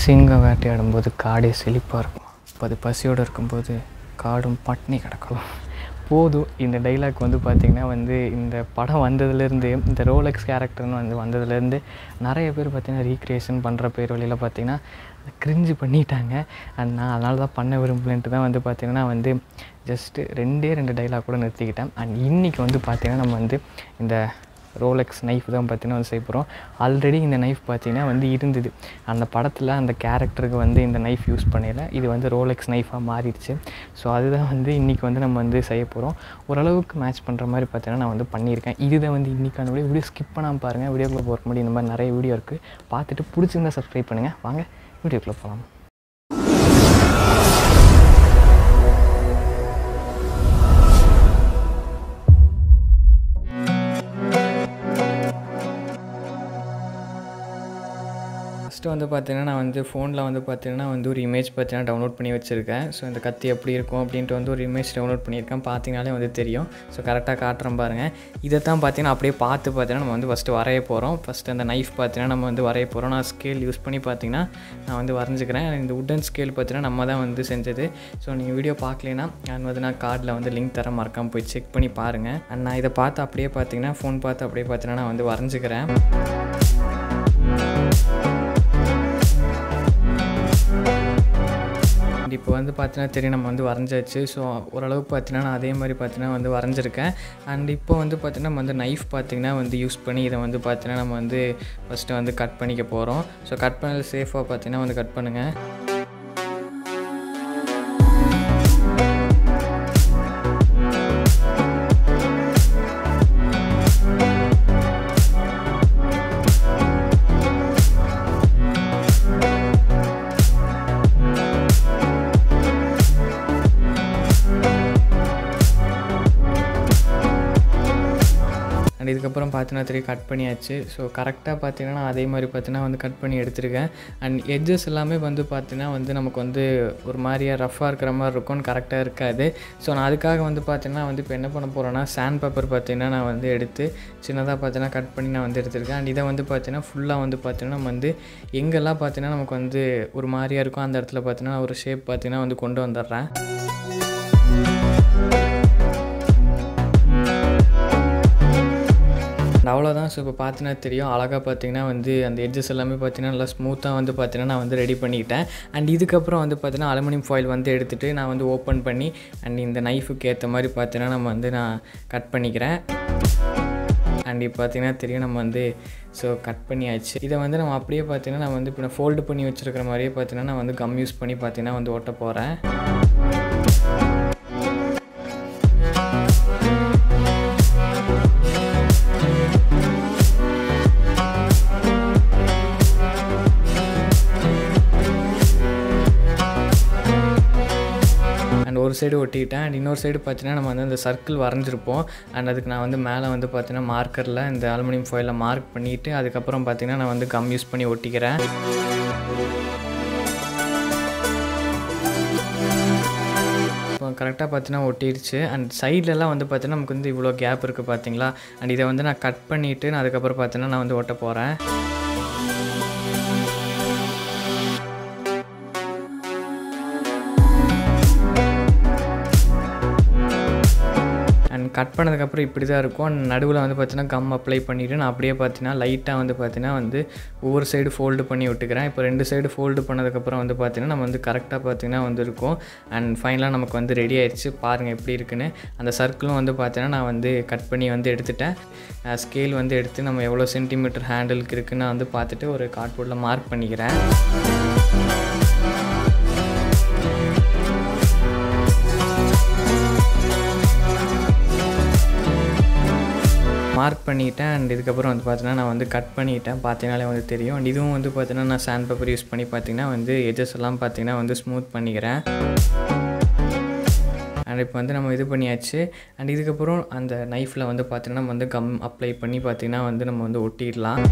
சிங்கம் வேட்டையாடும்போது காடே செழிப்பாக இருக்கும். இப்போ அது பசியோடு இருக்கும்போது காடும் பட்னி கிடக்கும். போதும். இந்த டைலாக் வந்து பார்த்திங்கன்னா இந்த படம் வந்ததுலேருந்து, இந்த ரோலெக்ஸ் கேரக்டர்னு வந்ததுலேருந்து நிறைய பேர் பார்த்திங்கன்னா ரீக்ரியேஷன் பண்ணுற பேர் வழியில் பார்த்திங்கன்னா கிரிஞ்சு பண்ணிட்டாங்க. அண்ட் நான் அதனால தான் பண்ண விரும்பலன்ட்டு தான் பார்த்திங்கன்னா ஜஸ்ட்டு 2 டைலாக் கூட நிறுத்திக்கிட்டேன். அண்ட் இன்றைக்கி பார்த்திங்கன்னா நம்ம இந்த ரோலெக்ஸ் நைஃப் தான் பார்த்திங்கன்னா செய்ய போகிறோம். ஆல்ரெடி இந்த நைஃப் பார்த்திங்கன்னா இருந்தது. அந்த படத்தில் அந்த கேரக்டருக்கு இந்த நைஃப் யூஸ் பண்ணல. இது ரோலெக்ஸ் நைஃபாக மாறிடுச்சு. ஸோ அதுதான் இன்றைக்கி நம்ம செய்ய போகிறோம். ஓரளவுக்கு மேட்ச் பண்ணுற மாதிரி பார்த்திங்கன்னா நான் பண்ணியிருக்கேன். இதுதான் இன்றைக்கான வீடியோ ஸ்கிப் பண்ணாமல் பாருங்கள். வீடியோக்குள்ளே போகிற முன்னாடி இந்த மாதிரி நிறைய வீடியோ இருக்குது. பார்த்துட்டு பிடிச்சிருந்தா சப்ஸ்கிரைப் பண்ணுங்கள். வாங்க வீடியோக்குள்ளே போகலாம். ஃபஸ்ட்டு பார்த்திங்கன்னா நான் ஃபோனில் பார்த்திங்கன்னா ஒரு இமேஜ் பார்த்திங்கன்னா டவுன்லோட் பண்ணி வச்சுருக்கேன். ஸோ இந்த கத்தி எப்படி இருக்கும் அப்படின்ட்டு ஒரு இமேஜ் டவுன்லோட் பண்ணியிருக்கேன். பார்த்திங்கனாலே தெரியும். ஸோ கரெக்டாக காட்டுறேன் பாருங்கள். இதை தான் பார்த்திங்கன்னா அப்படியே பார்த்து பார்த்திங்கன்னா நம்ம ஃபஸ்ட்டு வரைய போகிறோம். ஃபஸ்ட்டு அந்த நைஃப் பார்த்திங்கன்னா நம்ம வரைய போகிறோம். நான் ஸ்கேல் யூஸ் பண்ணி பார்த்திங்கன்னா நான் வரைஞ்சிக்கிறேன். இந்த உட்டன் ஸ்கேல் பார்த்திங்கன்னா நம்ம தான் செஞ்சது. ஸோ நீங்கள் வீடியோ பார்க்கலைன்னா நான் கார்டில் லிங்க் தர மறக்காமல் போய் செக் பண்ணி பாருங்கள். அண்ட் நான் இதை பார்த்து அப்படியே பார்த்திங்கன்னா ஃபோன் பார்த்து அப்படியே பார்த்திங்கன்னா நான் வரைஞ்சிக்கிறேன். இப்போ பார்த்தீங்கன்னா தெரியும் நம்ம வரைஞ்சாச்சு. ஸோ ஓரளவுக்கு பார்த்தீங்கன்னா நான் அதே மாதிரி பார்த்தீங்கன்னா வரைஞ்சிருக்கேன். அண்ட் இப்போ பார்த்தீங்கன்னா நம்ம நைஃப் பார்த்தீங்கன்னா யூஸ் பண்ணி இதை பார்த்தீங்கன்னா நம்ம ஃபஸ்ட்டு கட் பண்ணிக்க போகிறோம். ஸோ கட் பண்ணது சேஃபாக பார்த்தீங்கன்னா கட் பண்ணுங்கள். அண்ட் இதுக்கப்புறம் பார்த்தீங்கன்னா தெரியும் கட் பண்ணியாச்சு. ஸோ கரெக்டாக பார்த்தீங்கன்னா அதே மாதிரி பார்த்தீங்கன்னா கட் பண்ணி எடுத்துருக்கேன். அண்ட் எட்ஜஸ் எல்லாமே பார்த்தீங்கன்னா நமக்கு ஒரு மாதிரியாக ரஃப்பாக இருக்கிற மாதிரி இருக்கும்னு கரெக்டாக இருக்காது. ஸோ நான் அதுக்காக பார்த்தீங்கன்னா இப்போ என்ன பண்ண போகிறேன்னா சாண்ட் பேப்பர் பார்த்தீங்கன்னா நான் எடுத்து சின்னதாக பார்த்தீங்கன்னா கட் பண்ணி நான் எடுத்துருக்கேன். அண்ட் இதை பார்த்தீங்கன்னா ஃபுல்லாக பார்த்தீங்கன்னா நம்ம எங்கெல்லாம் பார்த்தீங்கன்னா நமக்கு ஒரு மாதிரியாக இருக்கும் அந்த இடத்துல பார்த்தீங்கன்னா ஒரு ஷேப் பார்த்தீங்கன்னா கொண்டு வந்துடுறேன். அவ்வளோதான். ஸோ இப்போ பார்த்தீங்கன்னா தெரியும் அழகாக பார்த்தீங்கன்னா அந்த எட்ஜஸ் எல்லாமே பார்த்தீங்கன்னா நல்லா ஸ்மூத்தாக பார்த்தீங்கன்னா நான் ரெடி பண்ணிக்கிட்டேன். அண்ட் இதுக்கப்புறம் பார்த்தீங்கன்னா அலுமினியம் ஃபாயில் எடுத்துகிட்டு நான் ஓப்பன் பண்ணி அண்ட் இந்த நைஃபுக்கு ஏற்ற மாதிரி பார்த்தீங்கன்னா நம்ம நான் கட் பண்ணிக்கிறேன். அண்ட் இப்போ பார்த்தீங்கன்னா தெரியும் நம்ம ஸோ கட் பண்ணியாச்சு. இதை நம்ம அப்படியே பார்த்தீங்கன்னா நான் இப்போ நான் ஃபோல்டு பண்ணி வச்சுருக்கிற மாதிரியே பார்த்தீங்கன்னா நான் கம் யூஸ் பண்ணி பார்த்தீங்கன்னா ஓட்ட போகிறேன். ஒரு சைடு ஒட்டிக்கிட்டேன். அண்ட் இன்னொரு சைடு பார்த்தீங்கன்னா நம்ம அந்த சர்க்கிள் வரைஞ்சிருப்போம். அண்ட் அதுக்கு நான் மேலே பார்த்தீங்கன்னா மார்க்கரில் இந்த அலுமினியம் ஃபாயிலில் மார்க் பண்ணிவிட்டு அதுக்கப்புறம் பார்த்தீங்கன்னா நான் கம் யூஸ் பண்ணி ஒட்டிக்கிறேன். இப்போ கரெக்டாக பார்த்தீங்கன்னா ஒட்டிடுச்சு. அண்ட் சைட்லலாம் பார்த்தீங்கன்னா நமக்கு இவ்வளோ கேப் இருக்குது பார்த்தீங்களா. அண்ட் இதை நான் கட் பண்ணிவிட்டு நான் அதுக்கப்புறம் பார்த்தீங்கன்னா நான் ஓட்ட போகிறேன். கட் பண்ணதுக்கப்புறம் இப்படி தான் இருக்கும். நடுவில் பார்த்தீங்கன்னா கம் அப்ளை பண்ணிவிட்டு நான் அப்படியே பார்த்தீங்கன்னா லைட்டாக பார்த்தீங்கன்னா ஒவ்வொரு சைடு ஃபோல்டு பண்ணி விட்டுக்கிறேன். இப்போ 2 சைடு ஃபோல்டு பண்ணதுக்கப்புறம் பார்த்தீங்கன்னா நம்ம கரெக்டாக பார்த்தீங்கன்னா இருக்கும். அண்ட் ஃபைனலாக நமக்கு ரெடி ஆயிடுச்சு. பாருங்கள் எப்படி இருக்குன்னு. அந்த சர்க்கிளும் பார்த்தீங்கன்னா நான் கட் பண்ணி எடுத்துட்டேன். ஸ்கேல் எடுத்து நம்ம எவ்வளோ சென்டிமீட்டர் ஹேண்டிலுக்கு இருக்குன்னு நான் பார்த்துட்டு ஒரு கார்ட்போர்டில் மார்க் பண்ணிக்கிறேன். மார்க் பண்ணிவிட்டேன். அண்ட் இதுக்கப்புறம் பார்த்தீங்கன்னா நான் கட் பண்ணிவிட்டேன். பார்த்தீங்கனாலே தெரியும். அண்ட் இதுவும் பார்த்தீங்கன்னா நான் சாண்ட் பேப்பர் யூஸ் பண்ணி பார்த்தீங்கன்னா எட்ஜஸ் எல்லாம் பார்த்தீங்கன்னா ஸ்மூத் பண்ணிக்கிறேன். அண்ட் இப்போ நம்ம இது பண்ணியாச்சு. அண்ட் இதுக்கப்புறம் அந்த நைஃப்பில் பார்த்தீங்கன்னா நம்ம கம் அப்ளை பண்ணி பார்த்தீங்கன்னா நம்ம ஒட்டிடலாம்.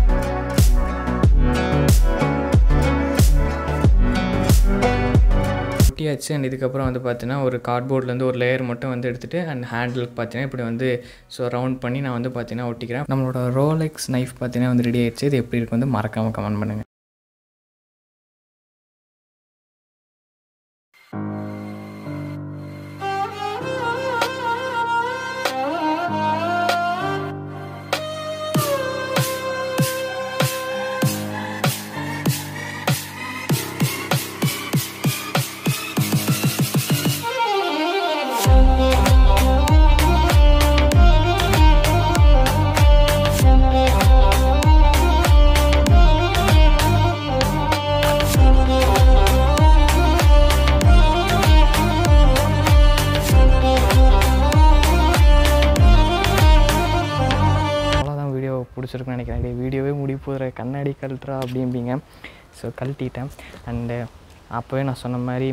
ஒட்டியாச்சு. அண்ட் இதுக்கப்புறம் பார்த்தீங்கன்னா ஒரு கார்ட்போர்ட்லேருந்து ஒரு லேயர் மட்டும் எடுத்துகிட்டு அண்ட் ஹேண்டிலுக்கு பார்த்தீங்கன்னா இப்படி ஸோ ரவுண்ட் பண்ணி நான் பார்த்தீங்கன்னா ஒட்டிக்கிறேன். நம்மளோட ரோலெக்ஸ் நைஃப் பார்த்தீங்கன்னா ரெடி ஆயிடுச்சு. இது எப்படி இருக்கு மறக்காமல் கமெண்ட் பண்ணுங்கள். பிடிச்சிருக்குன்னு நினைக்கிறேன். டே வீடியோவே போகிற கண்ணாடி கழட்டுறா அப்படிம்பிங்க. ஸோ கழட்டிட்டேன். அண்டு அப்போவே நான் சொன்ன மாதிரி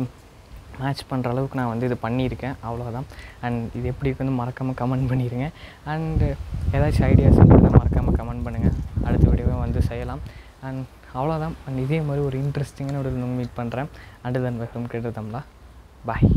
மேட்ச் பண்ணுற அளவுக்கு நான் இது பண்ணியிருக்கேன். அவ்வளோதான். அண்ட் இது எப்படி இருக்குன்னு மறக்காமல் கமெண்ட் பண்ணிடுங்க. அண்டு ஏதாச்சும் ஐடியாஸ் இருந்தால் மறக்காமல் கமெண்ட் பண்ணுங்கள். அடுத்த வீடியோவே செய்யலாம். அண்ட் அவ்வளோதான். அண்ட் இதே மாதிரி ஒரு இன்ட்ரெஸ்டிங்கான ஒரு மீட் பண்ணுறேன். அண்டு தென் வெல்கம் கேட்டு தமிழா. பாய்.